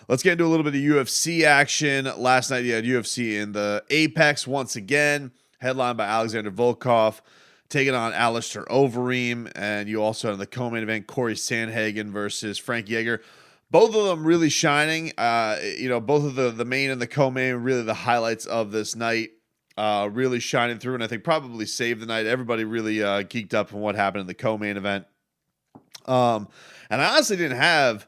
Let's get into a little bit of UFC action. Last night you had UFC in the Apex once again, headlined by Alexander Volkov, taking on Alistair Overeem, and you also had the co-main event, Cory Sandhagen versus Frankie Edgar. Both of them really shining. Both of the main and the co-main, really the highlights of this night, really shining through, and I think probably saved the night. Everybody really geeked up on what happened in the co-main event. And I honestly didn't have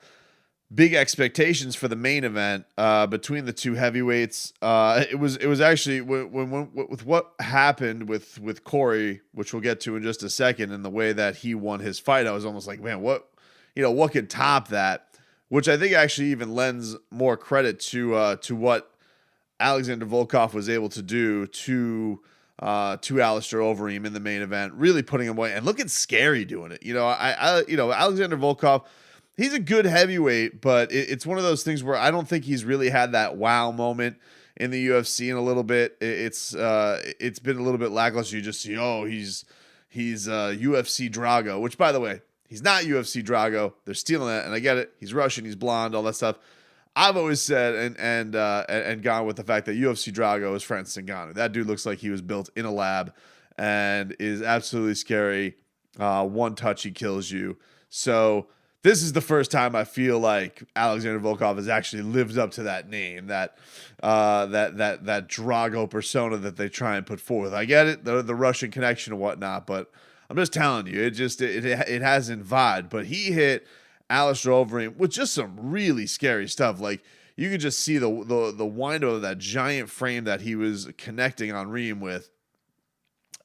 big expectations for the main event between the two heavyweights. It was actually with what happened with Cory, which we'll get to in just a second, and the way that he won his fight, I was almost like, man, what could top that? Which I think actually even lends more credit to what Alexander Volkov was able to do to Alistair Overeem in the main event, really putting him away and looking scary doing it. Alexander Volkov, he's a good heavyweight, but it's one of those things where I don't think he's really had that wow moment in the UFC in a little bit. It's been a little bit lackluster. You just see, he's UFC Drago, which, by the way, he's not UFC Drago. They're stealing that, and I get it. He's Russian, he's blonde, all that stuff. I've always said and gone with the fact that UFC Drago is Francis Ngannou. That dude looks like he was built in a lab and is absolutely scary. One touch, he kills you. So this is the first time I feel like Alexander Volkov has actually lived up to that name, that Drago persona that they try and put forth. I get it, the Russian connection and whatnot, but I'm just telling you, it hasn't vibed. But he hit Alistair Overeem with just some really scary stuff. Like, you could just see the wind of that giant frame that he was connecting on Reem with.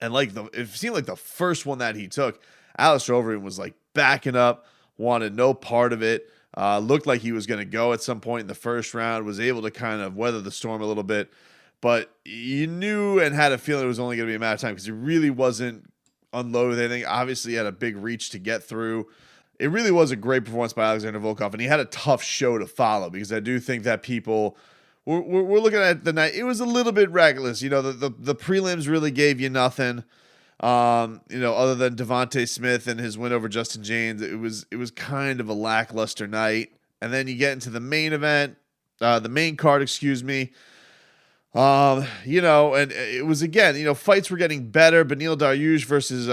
And it seemed like the first one that he took, Alistair Overeem was like backing up, wanted no part of it. Looked like he was going to go at some point in the first round, was able to kind of weather the storm a little bit. But you knew and had a feeling it was only going to be a matter of time because he really wasn't unloaded with anything. Obviously, he had a big reach to get through. It really was a great performance by Alexander Volkov, and he had a tough show to follow because I do think that people we're looking at the night. It was a little bit reckless. The prelims really gave you nothing. Other than Devontae Smith and his win over Justin James, it was kind of a lackluster night. And then you get into the main event, the main card, excuse me. And it was again, fights were getting better. Beneil Dariush versus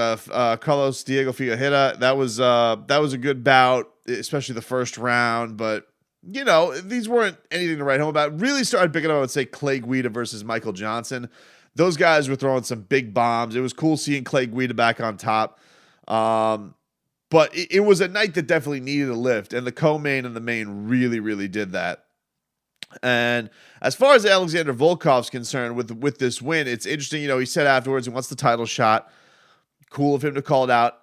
Carlos Diego Figueiredo. That was a good bout, especially the first round. But these weren't anything to write home about. Really started picking up, I would say, Clay Guida versus Michael Johnson. Those guys were throwing some big bombs. It was cool seeing Clay Guida back on top. But it was a night that definitely needed a lift, and the co-main and the main really, really did that. And as far as Alexander Volkov's concerned with this win, it's interesting. He said afterwards he wants the title shot. Cool of him to call it out.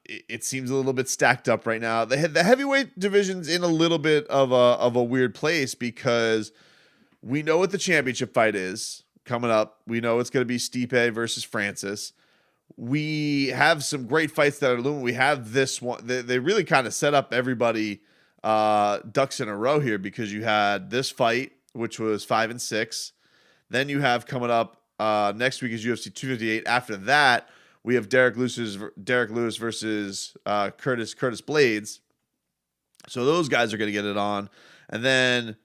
It seems a little bit stacked up right now. The heavyweight division's in a little bit of a weird place because we know what the championship fight is coming up. We know it's going to be Stipe versus Francis. We have some great fights that are looming. We have this one. They really kind of set up everybody ducks in a row here because you had this fight, which was 5 and 6. Then you have coming up next week is UFC 258. After that, we have Derek Lewis versus Curtis Blades. So those guys are going to get it on. And then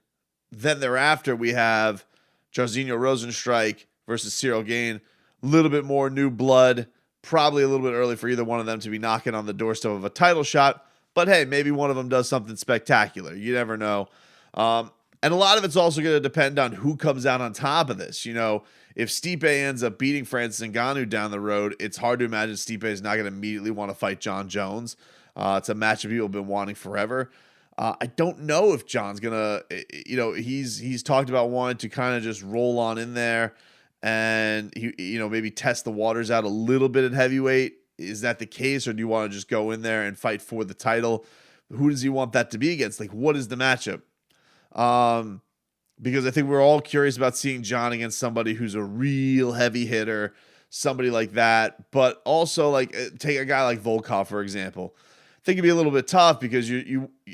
thereafter, we have Jairzinho Rosenstrike versus Cyril Gane. A little bit more new blood. Probably a little bit early for either one of them to be knocking on the doorstep of a title shot. But hey, maybe one of them does something spectacular. You never know. And a lot of it's also going to depend on who comes out on top of this. If Stipe ends up beating Francis Ngannou down the road, it's hard to imagine Stipe is not going to immediately want to fight John Jones. It's a matchup people have been wanting forever. I don't know if John's going to, he's talked about wanting to kind of just roll on in there and, maybe test the waters out a little bit at heavyweight. Is that the case, or do you want to just go in there and fight for the title? Who does he want that to be against? Like, what is the matchup? Because I think we're all curious about seeing John against somebody who's a real heavy hitter, somebody like that. But also, take a guy like Volkov, for example. I think it'd be a little bit tough because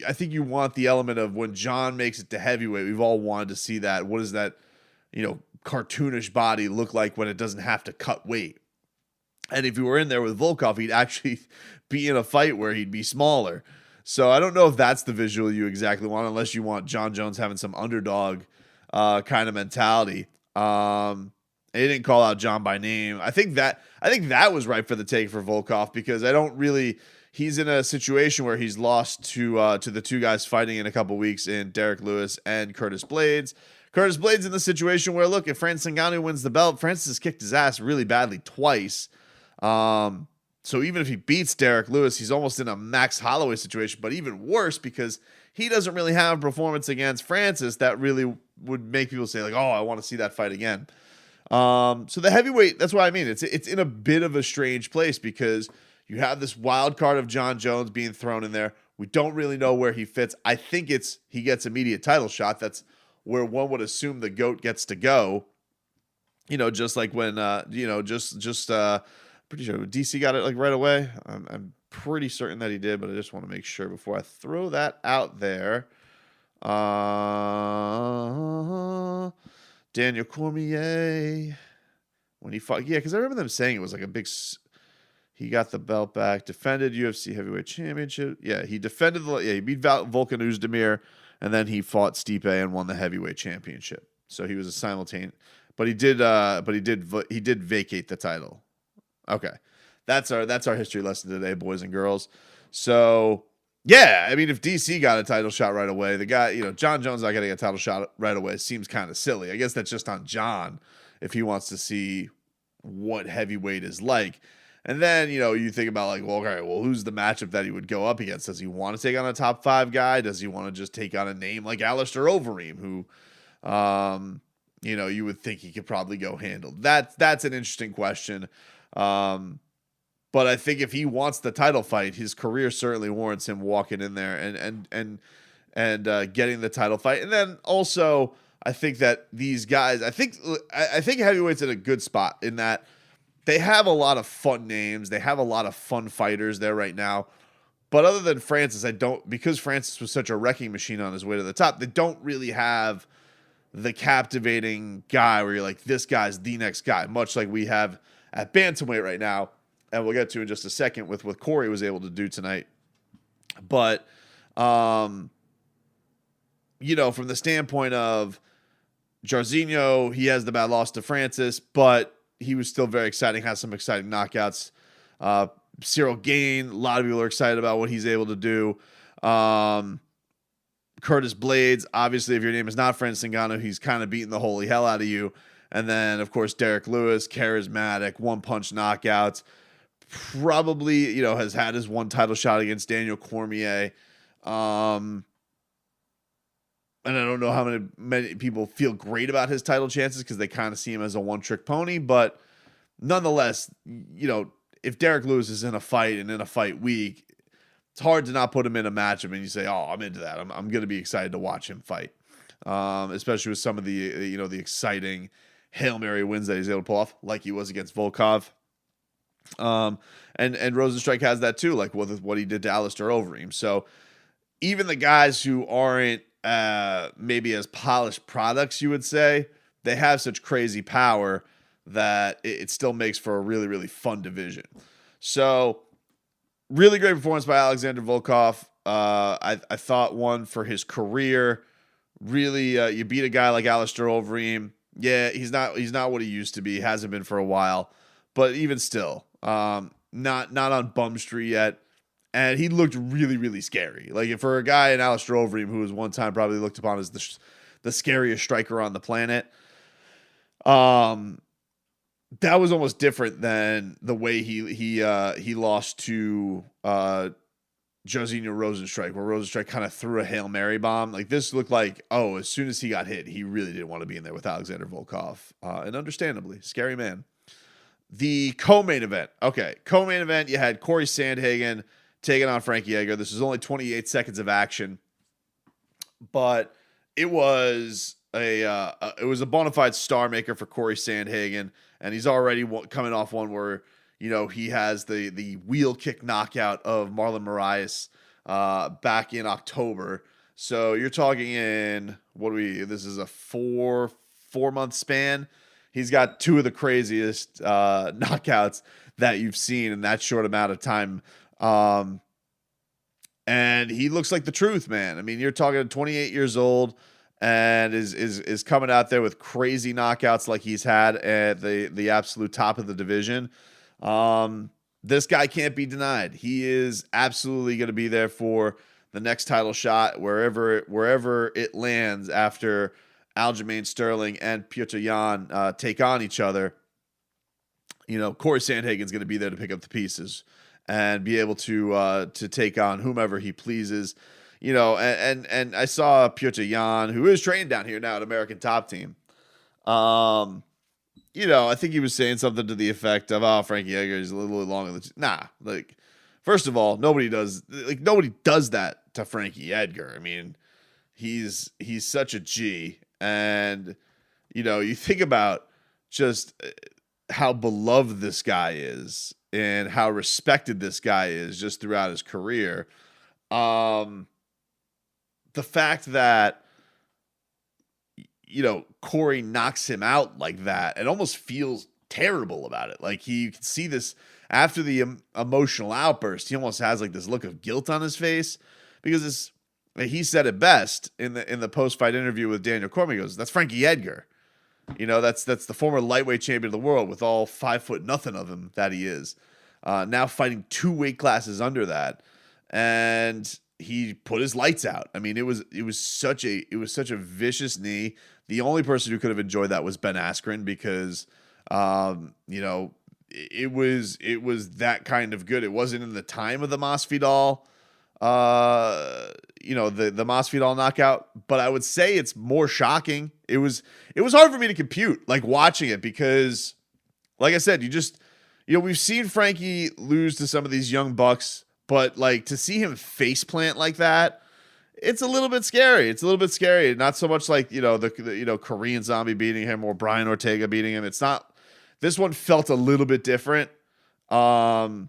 I think you want the element of when John makes it to heavyweight. We've all wanted to see that. What does that, cartoonish body look like when it doesn't have to cut weight? And if you were in there with Volkov, he'd actually be in a fight where he'd be smaller. So I don't know if that's the visual you exactly want, unless you want John Jones having some underdog kind of mentality. He didn't call out John by name. I think that was right for the take for Volkov, because I don't really. He's in a situation where he's lost to the two guys fighting in a couple weeks in Derek Lewis and Curtis Blades. Curtis Blades in the situation where, look, if Francis Ngannou wins the belt, Francis has kicked his ass really badly twice. So even if he beats Derek Lewis, he's almost in a Max Holloway situation, but even worse because he doesn't really have a performance against Francis that really would make people say, like, oh, I want to see that fight again. So the heavyweight, that's what I mean. It's in a bit of a strange place because you have this wild card of John Jones being thrown in there. We don't really know where he fits. I think he gets immediate title shot. That's where one would assume the GOAT gets to go. Just like when, pretty sure DC got it like right away. I'm pretty certain that he did, but I just want to make sure before I throw that out there. Daniel Cormier, when he fought, because I remember them saying it was like a big. He got the belt back, defended UFC Heavyweight Championship. Yeah, he defended he beat Volkan Oezdemir, and then he fought Stipe and won the Heavyweight Championship. So he was a simultaneous, but he did vacate the title. Okay, that's our history lesson today, boys and girls. So yeah, I mean, if DC got a title shot right away, the guy, John Jones not getting a title shot right away seems kind of silly. I guess that's just on John if he wants to see what heavyweight is like. And then, you think about like, well, okay, well, who's the matchup that he would go up against? Does he want to take on a top 5 guy? Does he want to just take on a name like Alistair Overeem, who, you would think he could probably go handle? That's an interesting question. But I think if he wants the title fight, his career certainly warrants him walking in there and getting the title fight. And then also, I think that these guys, I think heavyweight's in a good spot in that they have a lot of fun names. They have a lot of fun fighters there right now. But other than Francis, because Francis was such a wrecking machine on his way to the top, they don't really have the captivating guy where you're like, this guy's the next guy, much like we have at bantamweight right now. And we'll get to in just a second with what Cory was able to do tonight. But, from the standpoint of Jairzinho, he has the bad loss to Francis, but he was still very exciting, has some exciting knockouts. Cyril Gane, a lot of people are excited about what he's able to do. Curtis Blades, obviously, if your name is not Francis Ngannou, he's kind of beating the holy hell out of you. And then, of course, Derek Lewis, charismatic, one-punch knockouts. Probably, has had his one title shot against Daniel Cormier. And I don't know how many people feel great about his title chances because they kind of see him as a one-trick pony. But nonetheless, if Derek Lewis is in a fight and in a fight week, it's hard to not put him in a matchup and you say, oh, I'm into that. I'm going to be excited to watch him fight. Especially with some of the, the exciting Hail Mary wins that he's able to pull off, like he was against Volkov. And Rosenstrike has that too, like with what he did to Alistair Overeem. So even the guys who aren't maybe as polished products, you would say, they have such crazy power that it still makes for a really, really fun division. So really great performance by Alexander Volkov. I thought one for his career. Really, you beat a guy like Alistair Overeem. Yeah, he's not what he used to be. He hasn't been for a while. But even still, not on Bum Street yet. And he looked really, really scary. Like for a guy in Alistair Overeem, who was one time probably looked upon as the scariest striker on the planet, that was almost different than the way he lost to Jairzinho Rosenstrike, where Rosenstrike kind of threw a Hail Mary bomb. Like this looked like, as soon as he got hit, he really didn't want to be in there with Alexander Volkov. And understandably, scary man. The co-main event. Okay, co-main event, you had Cory Sandhagen taking on Frankie Edgar. This was only 28 seconds of action, but it was a bona fide star maker for Cory Sandhagen, and he's already coming off one where he has the wheel kick knockout of Marlon Moraes back in October. So you're talking this is a four month span. He's got two of the craziest knockouts that you've seen in that short amount of time. And he looks like the truth, man. I mean, you're talking 28 years old and is coming out there with crazy knockouts like he's had at the absolute top of the division. This guy can't be denied. He is absolutely going to be there for the next title shot wherever it lands after Aljamain Sterling and Petr Yan take on each other. Cory Sandhagen's going to be there to pick up the pieces and be able to take on whomever he pleases. And I saw Petr Yan, who is training down here now at American Top Team. I think he was saying something to the effect of, Frankie Edgar is a little longer than first of all, nobody does that to Frankie Edgar. I mean, he's such a G, and you think about just how beloved this guy is and how respected this guy is just throughout his career. The fact that Cory knocks him out like that, it almost feels terrible about it. Like, you can see this after the emotional outburst. He almost has like this look of guilt on his face, because he said it best in the post-fight interview with Daniel Cormier. He goes, "That's Frankie Edgar. That's the former lightweight champion of the world with all 5 nothing of him that he is. Now fighting 2 weight classes under that, and he put his lights out. I mean, it was such a vicious knee. The only person who could have enjoyed that was Ben Askren, because it was that kind of good. It wasn't in the time of the Masvidal, the Masvidal knockout, but I would say it's more shocking. It was hard for me to compute, like, watching it, because, like I said, we've seen Frankie lose to some of these young bucks, but like, to see him face plant like that, it's a little bit scary. Not so much like, the Korean Zombie beating him or Brian Ortega beating him. It's not. This one felt a little bit different. And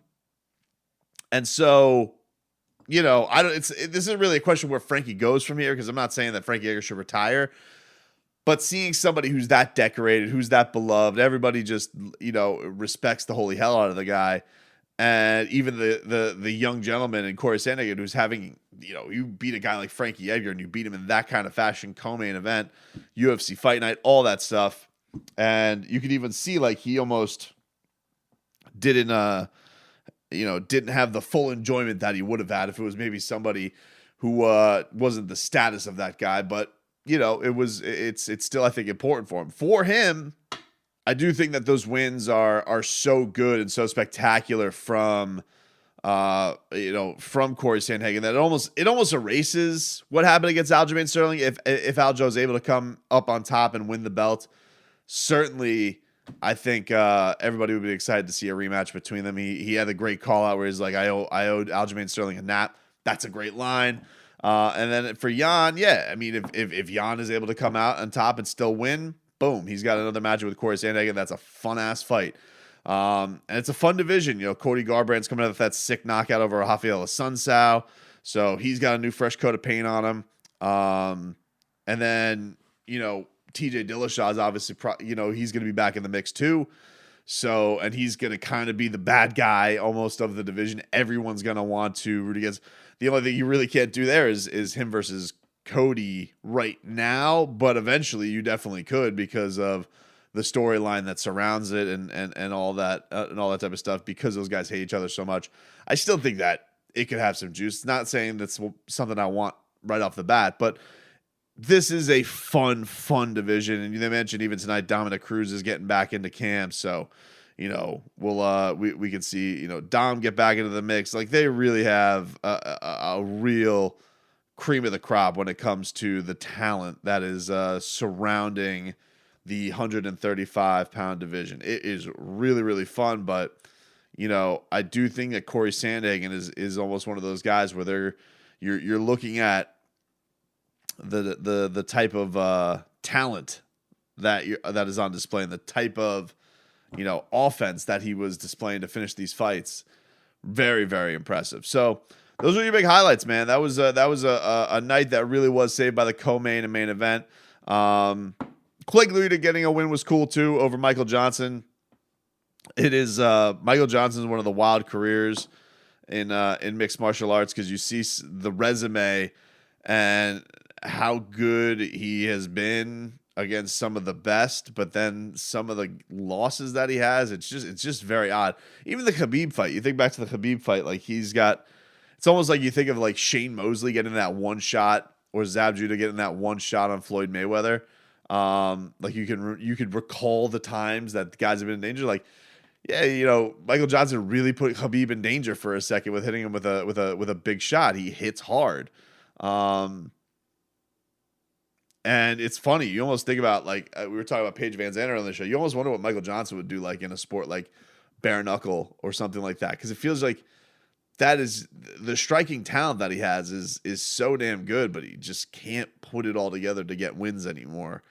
so, this isn't really a question where Frankie goes from here, because I'm not saying that Frankie Edgar should retire, but seeing somebody who's that decorated, who's that beloved, everybody just, respects the holy hell out of the guy. And even the young gentleman in Cory Sandhagen, who's having, you beat a guy like Frankie Edgar and you beat him in that kind of fashion, co-main event, UFC Fight Night, all that stuff. And you could even see, like, he almost didn't have the full enjoyment that he would have had if it was maybe somebody who wasn't the status of that guy. But, it's still, I think, important for him. For him, I do think that those wins are so good and so spectacular from Cory Sandhagen that it almost erases what happened against Aljamain Sterling. If Aljo is able to come up on top and win the belt, certainly I think everybody would be excited to see a rematch between them. He had a great call out where he's like, I owed Aljamain Sterling a nap. That's a great line. And then for Yan, yeah, I mean, if Yan is able to come out on top and still win, boom, he's got another match with Cory Sandhagen. That's a fun-ass fight. And it's a fun division. Cody Garbrandt's coming out with that sick knockout over Rafael Assunção. So he's got a new fresh coat of paint on him. And then, TJ Dillashaw's obviously, he's going to be back in the mix too. So, and he's going to kind of be the bad guy almost of the division. Everyone's going to want to root against. The only thing you really can't do there is him versus Cody right now, but eventually you definitely could, because of the storyline that surrounds it and all that type of stuff, because those guys hate each other so much. I still think that it could have some juice. Not saying that's something I want right off the bat, but this is a fun division. And they mentioned even tonight, Dominic Cruz is getting back into camp. So, we can see, Dom get back into the mix. Like, they really have a real cream of the crop when it comes to the talent that is surrounding the 135-pound division. It is really, really fun, but I do think that Cory Sandhagen is almost one of those guys where you're looking at the type of talent that is on display, and the type of offense that he was displaying to finish these fights. Very, very impressive. So those are your big highlights, man. That was a night that really was saved by the co-main and main event. Clay Guida getting a win was cool too over Michael Johnson. It is Michael Johnson's one of the wild careers, in mixed martial arts, because you see the resume and how good he has been against some of the best, but then some of the losses that he has, it's just very odd. Even the Khabib fight, you think back to the Khabib fight, like it's almost like you think of like Shane Mosley getting that one shot, or Zab Judah getting that one shot on Floyd Mayweather. Like you could recall the times that the guys have been in danger. Like, yeah, Michael Johnson really put Khabib in danger for a second with hitting him with a big shot. He hits hard. And it's funny. You almost think about, like, we were talking about Paige Van Zandt on the show. You almost wonder what Michael Johnson would do, like in a sport like bare knuckle or something like that, because it feels like that is the striking talent that he has is so damn good, but he just can't put it all together to get wins anymore,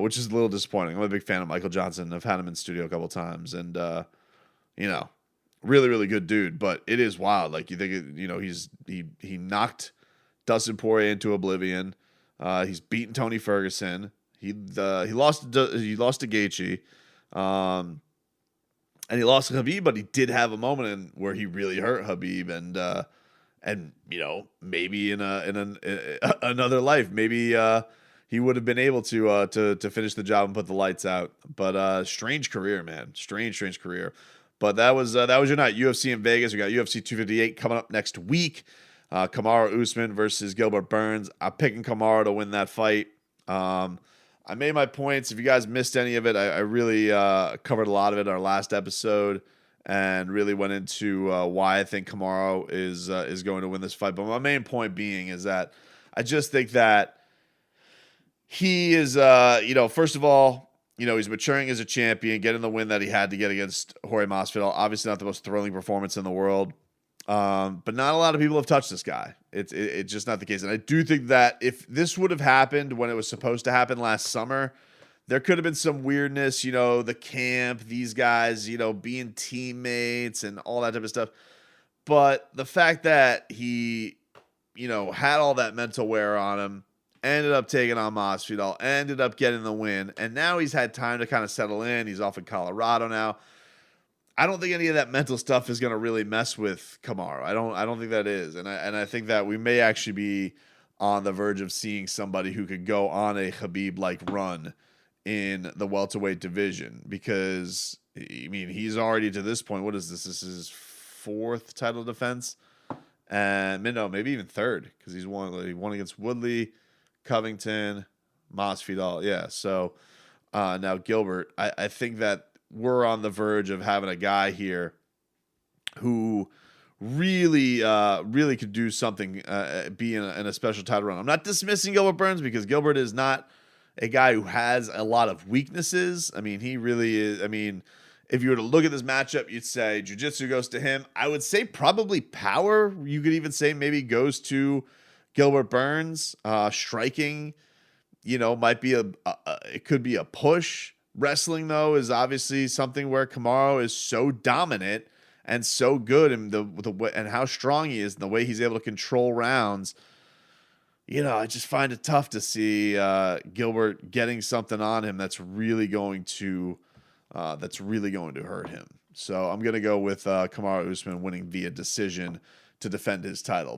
which is a little disappointing. I'm a big fan of Michael Johnson. I've had him in studio a couple times, and really, really good dude. But it is wild. Like, you think, he knocked Dustin Poirier into oblivion. He's beaten Tony Ferguson. He lost to Gaethje, and he lost to Khabib, but he did have a moment where he really hurt Khabib, and maybe in another life, maybe he would have been able to finish the job and put the lights out. But strange career, man, strange career. But that was your night. UFC in Vegas. We got UFC 258 coming up next week. Kamaru Usman versus Gilbert Burns. I'm picking Kamaru to win that fight. I made my points. If you guys missed any of it, I really covered a lot of it in our last episode, and really went into why I think Kamaru is going to win this fight. But my main point being is that I just think that he is, first of all, he's maturing as a champion, getting the win that he had to get against Jorge Masvidal. Obviously not the most thrilling performance in the world. But not a lot of people have touched this guy. It's just not the case. And I do think that if this would have happened when it was supposed to happen last summer, there could have been some weirdness, the camp, these guys, being teammates and all that type of stuff. But the fact that he, had all that mental wear on him, ended up taking on Masvidal, ended up getting the win, and now he's had time to kind of settle in. He's off in Colorado now. I don't think any of that mental stuff is going to really mess with Kamaru. I don't think that is. And I think that we may actually be on the verge of seeing somebody who could go on a Khabib-like run in the welterweight division, because, he's already to this point. What is this? This is his fourth title defense. And maybe even third, because he won against Woodley, Covington, Masvidal. Yeah. So now Gilbert, I think that we're on the verge of having a guy here who really could do something, be in a special title run. I'm not dismissing Gilbert Burns, because Gilbert is not a guy who has a lot of weaknesses. He really is. If you were to look at this matchup, you'd say jiu-jitsu goes to him. I would say probably power. You could even say maybe goes to Gilbert Burns. Striking, might be it could be a push. Wrestling, though, is obviously something where Kamaru is so dominant and so good, and and how strong he is, and the way he's able to control rounds. I just find it tough to see Gilbert getting something on him that's really going to hurt him. So I'm going to go with Kamaru Usman winning via decision to defend his title.